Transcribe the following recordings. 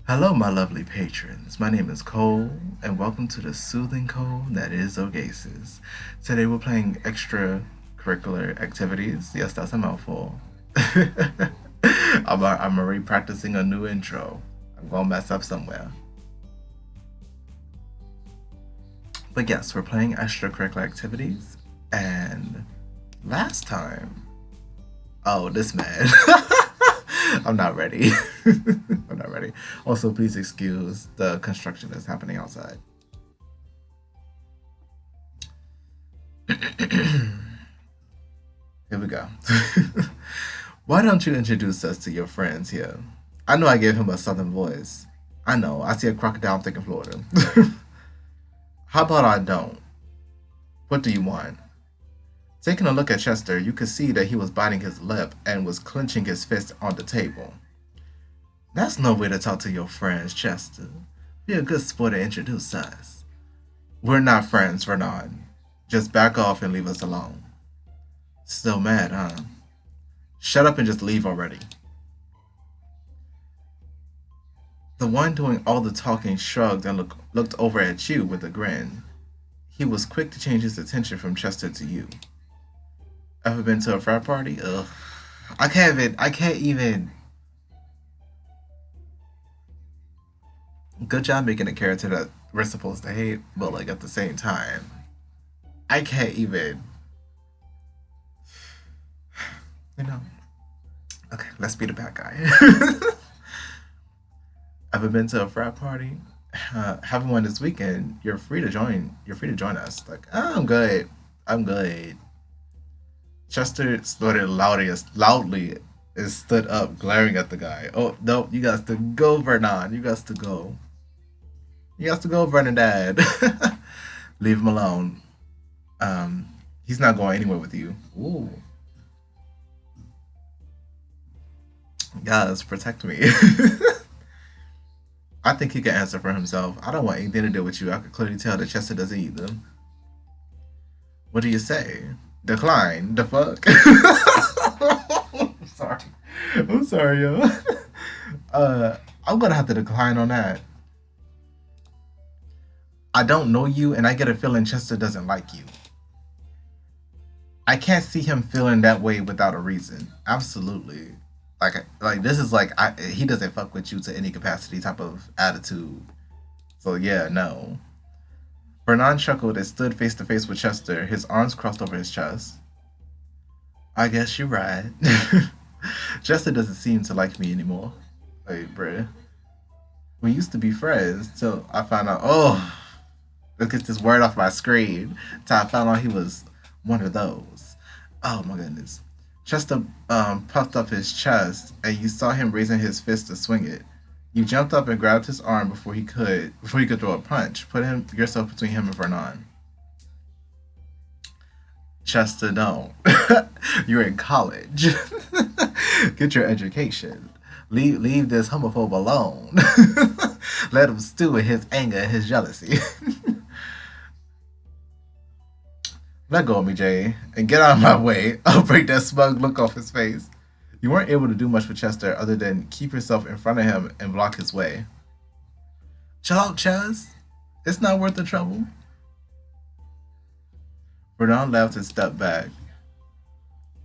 Hello, my lovely patrons. My name is Cole, and welcome to the soothing Cole that is Orgaysis. Today we're playing extracurricular activities. Yes, that's a mouthful. I'm already practicing a new intro. I'm gonna mess up somewhere. But yes, we're playing extracurricular activities, and last time, oh, this man. I'm not ready. I'm not ready. Also, please excuse the construction that's happening outside. Here we go. Why don't you introduce us to your friends here? I know I gave him a southern voice. I know, I see a crocodile, I'm thinking Florida. How about I don't? What do you want? Taking a look at Chester, you could see that he was biting his lip and was clenching his fist on the table. That's no way to talk to your friends, Chester. Be a good sport to introduce us. We're not friends, Vernon. Just back off and leave us alone. Still mad, huh? Shut up and just leave already. The one doing all the talking shrugged and looked over at you with a grin. He was quick to change his attention from Chester to you. Ever been to a frat party? Ugh. I can't even. Good job making a character that we're supposed to hate, but like at the same time, I can't even. You know. Okay, let's be the bad guy. Ever been to a frat party? Having one this weekend. You're free to join. You're free to join us. Like, oh, I'm good. I'm good. Chester snorted loudly and stood up, glaring at the guy. Oh no, you got to go, Vernon. You got to go. You got to go, Vernon Dad. Leave him alone. He's not going anywhere with you. Ooh. Guys, protect me. I think he can answer for himself. I don't want anything to do with you. I could clearly tell that Chester doesn't either. What do you say? Decline. The fuck? I'm sorry. I'm sorry, yo. I'm gonna have to decline on that. I don't know you, and I get a feeling Chester doesn't like you. I can't see him feeling that way without a reason. Absolutely. Like this is like he doesn't fuck with you to any capacity type of attitude. So yeah, no. Vernon chuckled and stood face to face with Chester, his arms crossed over his chest. I guess you're right. Chester doesn't seem to like me anymore. Like, bruh. We used to be friends till I found out, oh, look at this word off my screen. Till I found out he was one of those. Oh my goodness. Chester puffed up his chest, and you saw him raising his fist to swing it. You jumped up and grabbed his arm before he could throw a punch. Put yourself between him and Vernon. Chester, don't. You're in college. Get your education. Leave this homophobe alone. Let him stew in his anger and his jealousy. Let go of me, Jay, and get out of my way. I'll break that smug look off his face. You weren't able to do much for Chester other than keep yourself in front of him and block his way. Chill out, Chaz. It's not worth the trouble. Vernon laughed and stepped back.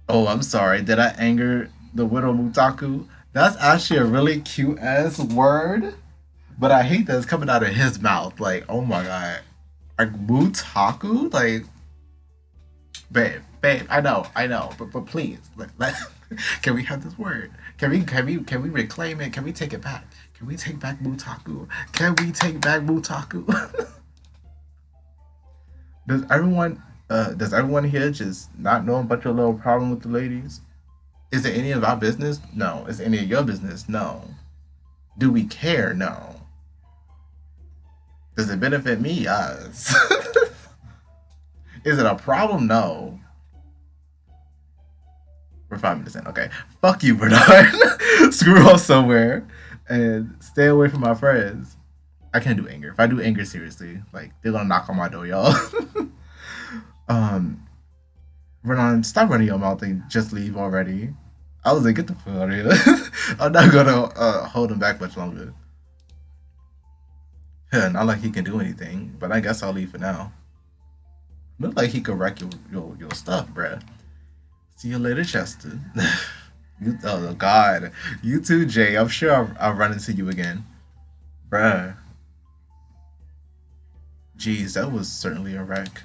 Oh, I'm sorry. Did I anger the widow Mutaku? That's actually a really cute ass word. But I hate that it's coming out of his mouth. Like, oh my god. Like, Mutaku? Like, babe, I know, but please, can we have this word? Can we reclaim it? Can we take it back? Can we take back Mutaku? Can we take back Mutaku? Does everyone here just not know about your little problem with the ladies? Is it any of our business? No. Is it any of your business? No. Do we care? No. Does it benefit me? Yes. Is it a problem? No. We're 5 minutes in. Okay. Fuck you, Bernard. Screw off somewhere and stay away from my friends. I can't do anger. If I do anger seriously, like they're gonna knock on my door, y'all. um, Renan, stop running your mouth and just leave already. I was like, get the fuck out of here. I'm not gonna hold him back much longer. Not like he can do anything, but I guess I'll leave for now. Look like he could wreck your stuff, bruh. See you later, Chester. Oh God, you too, Jay. I'm sure I'll run into you again, bruh. Jeez, that was certainly a wreck,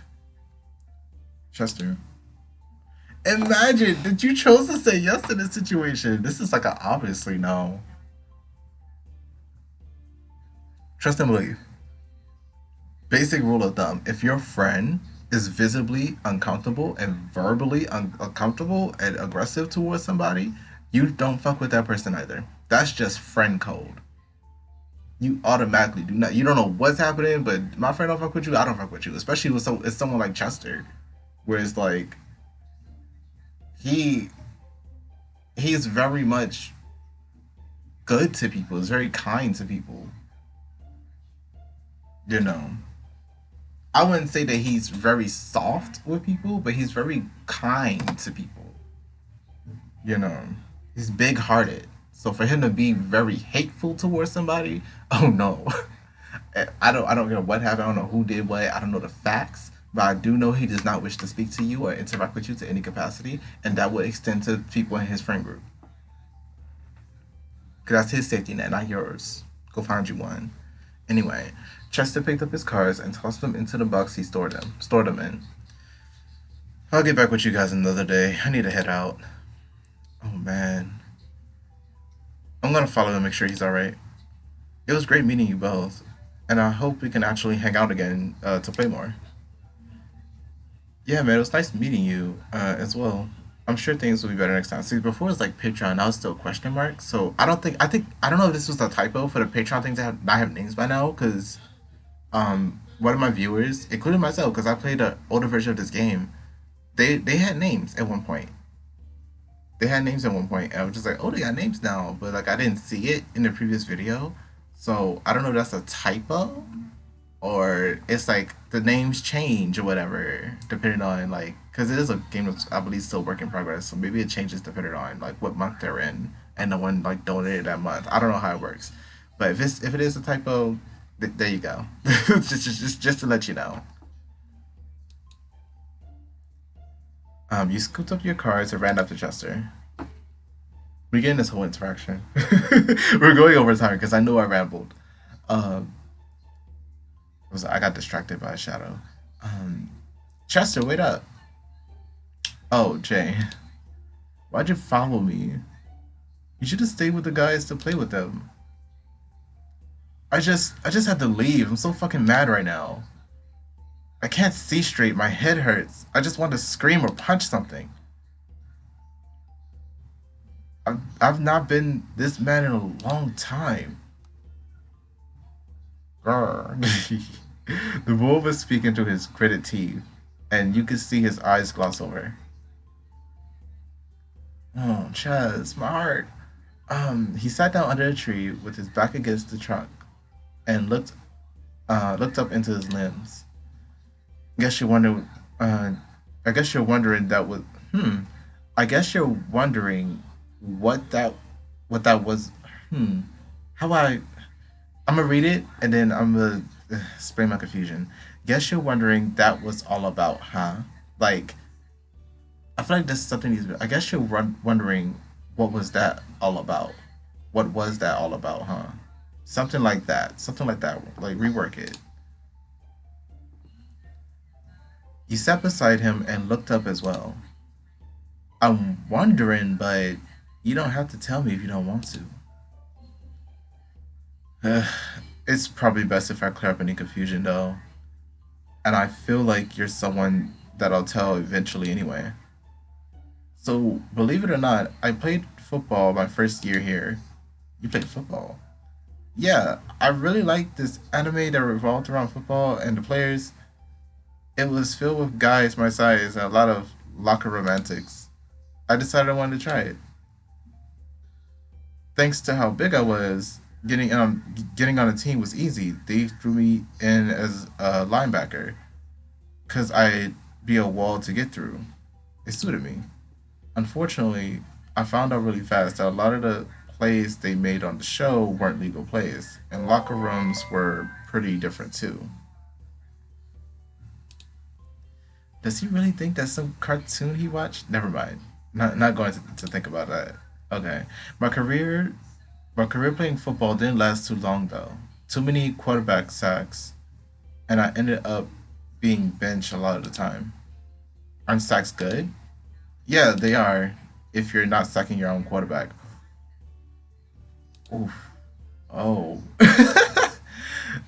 Chester. Imagine that you chose to say yes to this situation. This is like a obviously no. Trust and believe. Basic rule of thumb: if your friend is visibly uncomfortable and verbally uncomfortable and aggressive towards somebody, you don't fuck with that person either. That's just friend code. You automatically do not. You don't know what's happening, but my friend don't fuck with you. I don't fuck with you, especially with it's someone like Chester, where it's like he he's very much good to people. He's very kind to people. You know, I wouldn't say that he's very soft with people, but he's very kind to people. You know, he's big hearted. So for him to be very hateful towards somebody, oh no. I don't know what happened. I don't know who did what. I don't know the facts, but I do know he does not wish to speak to you or interact with you to any capacity, and that would extend to people in his friend group. Because that's his safety net, not yours. Go find you one. Anyway, Chester picked up his cards and tossed them into the box he stored them in. I'll get back with you guys another day. I need to head out. Oh man. I'm gonna follow him, make sure he's alright. It was great meeting you both, and I hope we can actually hang out again to play more. Yeah, man, it was nice meeting you as well. I'm sure things will be better next time. See, before it was like Patreon, now it's still question mark. So I don't know if this was a typo for the Patreon things that not have names by now, because one of my viewers, including myself, because I played an older version of this game, they had names at one point. They had names at one point, and I was just like, oh, they got names now, but like I didn't see it in the previous video, so I don't know if that's a typo or it's like the names change or whatever depending on like because it is a game that's I believe still work in progress, so maybe it changes depending on like what month they're in and the one like donated that month. I don't know how it works, but if it is a typo, there you go. Just to let you know. You scooped up your cards and ran up to Chester. We're getting this whole interaction. We're going over time because I know I rambled. Um, I got distracted by a shadow. Um, Chester, wait up. Oh, Jay, why'd you follow me? You should have stayed with the guys to play with them. I just had to leave. I'm so fucking mad right now. I can't see straight. My head hurts. I just want to scream or punch something. I've not been this mad in a long time. Grr. The wolf was speaking through his gritted teeth, and you could see his eyes gloss over. Oh, Chaz, my heart. He sat down under a tree with his back against the trunk and looked up into his limbs. Guess you wonder. I guess you're wondering that was. Hmm. I guess you're wondering what that was. Hmm. How I. I'm gonna read it and then I'm gonna explain my confusion. Guess you're wondering that was all about, huh? Like, I feel like this is something needs. I guess you're wondering what was that all about? What was that all about, huh? Something like that. Something like that. Like rework it. You sat beside him and looked up as well. I'm wondering, but you don't have to tell me if you don't want to. It's probably best if I clear up any confusion, though. And I feel like you're someone that I'll tell eventually anyway. So, believe it or not, I played football my first year here. You played football? Yeah, I really liked this anime that revolved around football and the players. It was filled with guys my size and a lot of locker romantics. I decided I wanted to try it. Thanks to how big I was, getting on a team was easy. They threw me in as a linebacker because I'd be a wall to get through. It suited me. Unfortunately, I found out really fast that a lot of the plays they made on the show weren't legal plays, and locker rooms were pretty different too. Does he really think that's some cartoon he watched? Never mind. Not going to think about that. Okay. My career my career playing football didn't last too long though. Too many quarterback sacks, and I ended up being benched a lot of the time. Aren't sacks good? Yeah, they are. If you're not sacking your own quarterback. Oof. Oh.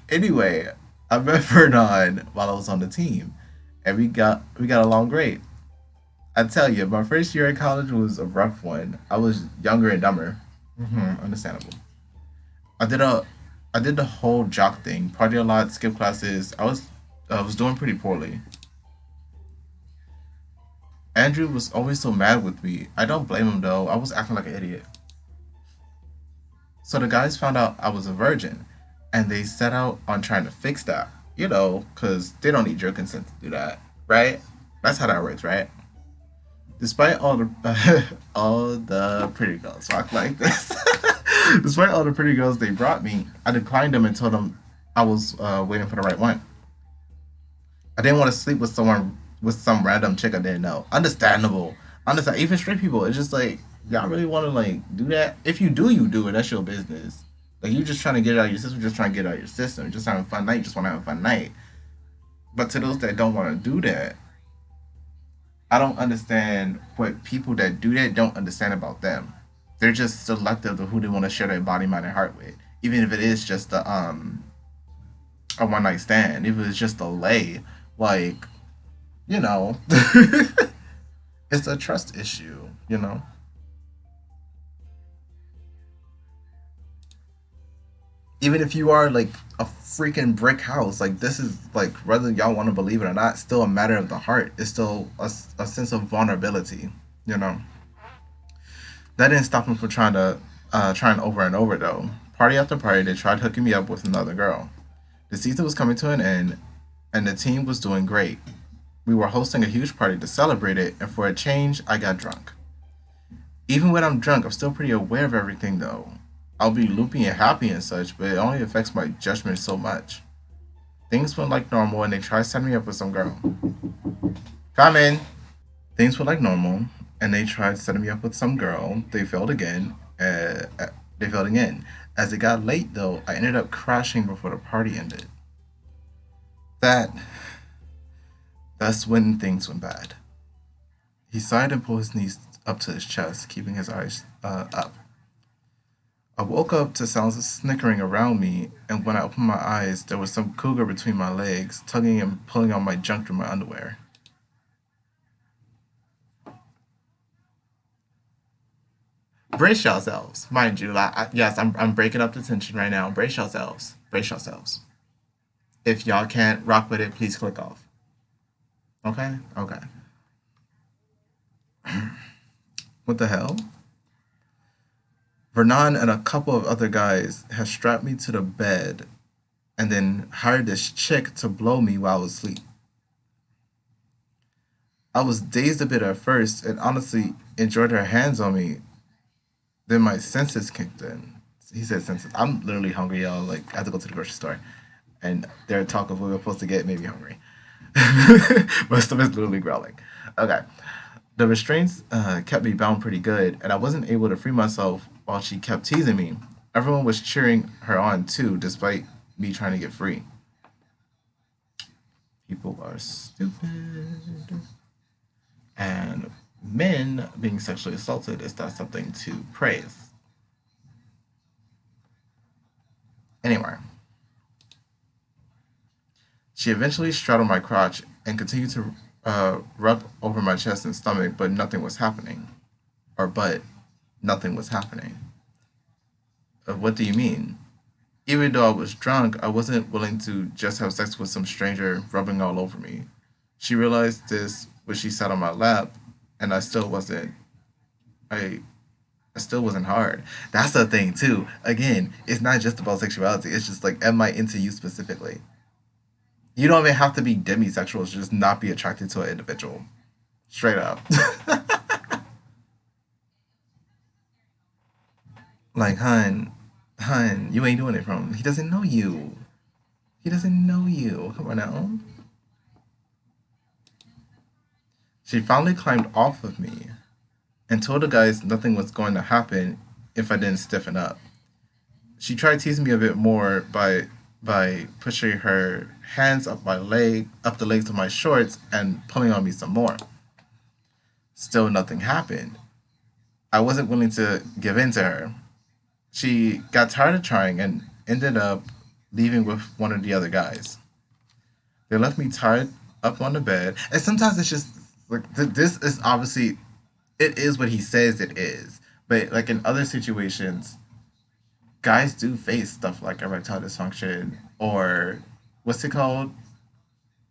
Anyway, I met Vernon while I was on the team, and we got along great. I tell you, my first year in college was a rough one. I was younger and dumber. Understandable. I did a I did the whole jock thing, party a lot, skip classes. I was doing pretty poorly. Andrew was always so mad with me. I don't blame him though. I was acting like an idiot. So the guys found out I was a virgin, and they set out on trying to fix that. Because they don't need your consent to do that, right? That's how that works, right? Despite all the all the pretty girls rock like this, despite all the pretty girls they brought me, I declined them and told them I was waiting for the right one. I didn't want to sleep with someone with some random chick I didn't know. Understandable. Understand. Even straight people, it's just like y'all really want to like do that. If you do, you do it. That's your business. Like you just trying to get it out of your system, just trying to get it out of your system. Just having a fun night. Just want to have a fun night. But to those that don't want to do that, I don't understand what people that do that don't understand about them. They're just selective of who they want to share their body, mind, and heart with. Even if it is just a one night stand, if it's just a lay, like you know, it's a trust issue. Even if you are like a freaking brick house, like this is like whether y'all want to believe it or not, still a matter of the heart. It's still a sense of vulnerability. You know, that didn't stop him from trying over and over though. Party after party, they tried hooking me up with another girl. The season was coming to an end, and the team was doing great. We were hosting a huge party to celebrate it, and for a change, I got drunk. Even when I'm drunk, I'm still pretty aware of everything though. I'll be loopy and happy and such, but it only affects my judgment so much. Things went like normal, and they tried setting me up with some girl. Come in. Things went like normal, and they tried setting me up with some girl. They failed again. They failed again. As it got late, though, I ended up crashing before the party ended. That that's when things went bad. He sighed and pulled his knees up to his chest, keeping his eyes up. I woke up to sounds of snickering around me, and when I opened my eyes, there was some cougar between my legs, tugging and pulling on my junk through my underwear. Brace yourselves, mind you. Yes, I'm breaking up the tension right now. Brace yourselves. Brace yourselves. If y'all can't rock with it, please click off. Okay? Okay. What the hell? Vernon and a couple of other guys had strapped me to the bed and then hired this chick to blow me while I was asleep. I was dazed a bit at first and honestly enjoyed her hands on me. Then my senses kicked in. He said senses. I'm literally hungry, y'all. Like, I have to go to the grocery store. And their talk of what we're supposed to get made me hungry. My stomach's literally growling. Okay. The restraints kept me bound pretty good, and I wasn't able to free myself while she kept teasing me. Everyone was cheering her on too, despite me trying to get free. People are stupid. And men being sexually assaulted is not something to praise. Anyway, she eventually straddled my crotch and continued to rub over my chest and stomach, but nothing was happening. But nothing was happening. What do you mean? Even though I was drunk, I wasn't willing to just have sex with some stranger rubbing all over me. She realized this when she sat on my lap, and I, I still wasn't hard. That's the thing too. Again, it's not just about sexuality. It's just like, am I into you specifically? You don't even have to be demisexual to just not be attracted to an individual. Straight up. Like, hun, you ain't doing it from. He doesn't know you. He doesn't know you. Come on now. She finally climbed off of me and told the guys nothing was going to happen if I didn't stiffen up. She tried teasing me a bit more by pushing her hands up the legs of my shorts and pulling on me some more. Still nothing happened. I wasn't willing to give in to her. She got tired of trying and ended up leaving with one of the other guys. They left me tied up on the bed, and sometimes it's just like this is obviously it is what he says it is, but like in other situations, guys do face stuff like erectile dysfunction or what's it called,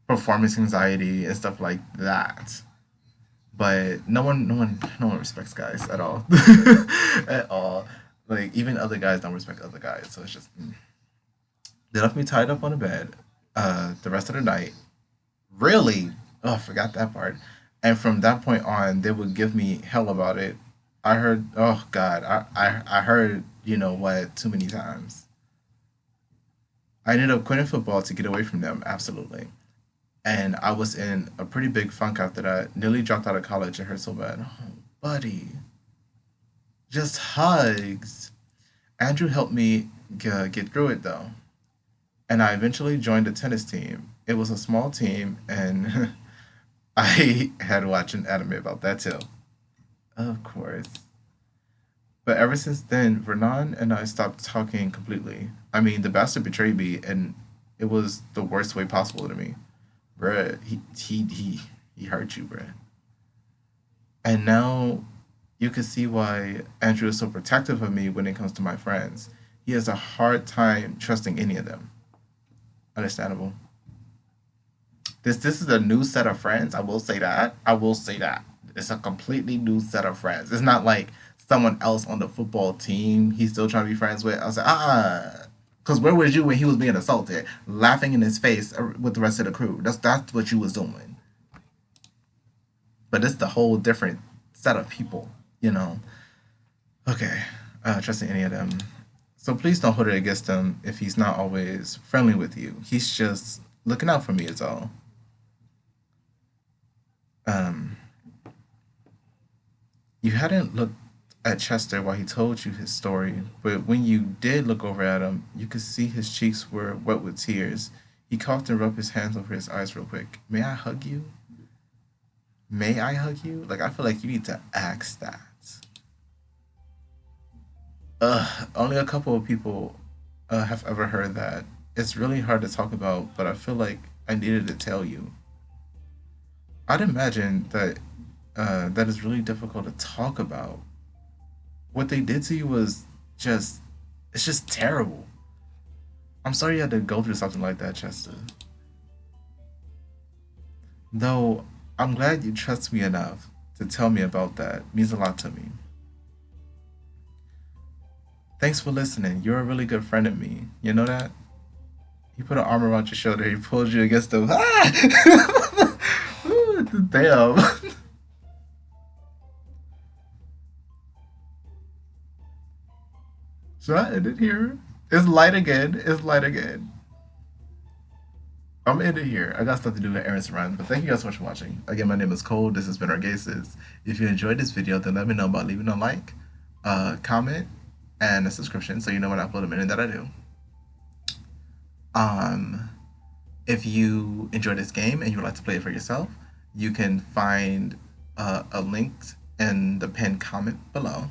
performance anxiety and stuff like that. But no one respects guys at all, at all. Like even other guys don't respect other guys, so it's just they left me tied up on the bed the rest of the night. Really? Oh, I forgot that part. And from that point on, they would give me hell about it. I heard, oh God, I heard, you know what, too many times. I ended up quitting football to get away from them, absolutely. And I was in a pretty big funk after that. Nearly dropped out of college. It hurt so bad. Oh, buddy, just hugs. Andrew helped me get through it though. And I eventually joined a tennis team. It was a small team, and I had to watch an anime about that too. Of course. But ever since then, Vernon and I stopped talking completely. I mean, the bastard betrayed me, and it was the worst way possible to me. Bruh, he hurt you, bruh. And now you can see why Andrew is so protective of me when it comes to my friends. He has a hard time trusting any of them. Understandable. This is a new set of friends. I will say that. I will say that. It's a completely new set of friends. It's not like someone else on the football team he's still trying to be friends with. I was like, because where was you when he was being assaulted, laughing in his face with the rest of the crew? That's what you was doing. But it's the whole different set of people, you know. Okay, trusting any of them. So please don't hold it against him if he's not always friendly with you. He's just looking out for me, is all. Um, you hadn't looked at Chester while he told you his story, but when you did look over at him, you could see his cheeks were wet with tears. He coughed and rubbed his hands over his eyes real quick. May I hug you? May I hug you? Like, I feel like you need to ask that. Only a couple of people have ever heard that. It's really hard to talk about, but I feel like I needed to tell you. I'd imagine that that is really difficult to talk about. What they did to you was just, it's just terrible. I'm sorry you had to go through something like that, Chester. Though, I'm glad you trust me enough to tell me about that. It means a lot to me. Thanks for listening. You're a really good friend of me. You know that? He put an arm around your shoulder. He pulled you against the. Ah! Ooh, damn. Should I end it here? It's light again. It's light again. I'm in it here. I got stuff to do with errands to run. But thank you guys so much for watching. Again, my name is Cole. This has been Orgaysis. If you enjoyed this video, then let me know about leaving a like, comment, and a subscription so you know when I upload a minute that I do. Um, if you enjoy this game and you would like to play it for yourself, you can find a link in the pinned comment below.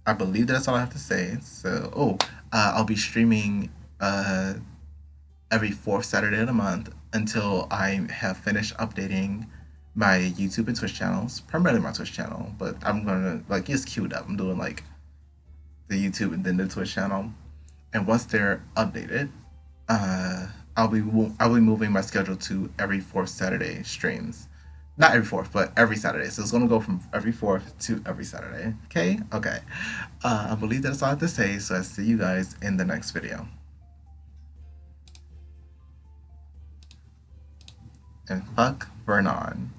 I believe that's all I have to say. So, I'll be streaming every fourth Saturday of the month until I have finished updating my YouTube and Twitch channels, primarily my Twitch channel, but I'm gonna like it's queued up. I'm doing like the YouTube and then the Twitch channel, and once they're updated, I'll be moving my schedule to every fourth Saturday streams. Not every fourth, but every Saturday. So it's gonna go from every fourth to every Saturday. Okay, okay. I believe that's all I have to say. So I see you guys in the next video. And fuck Vernon.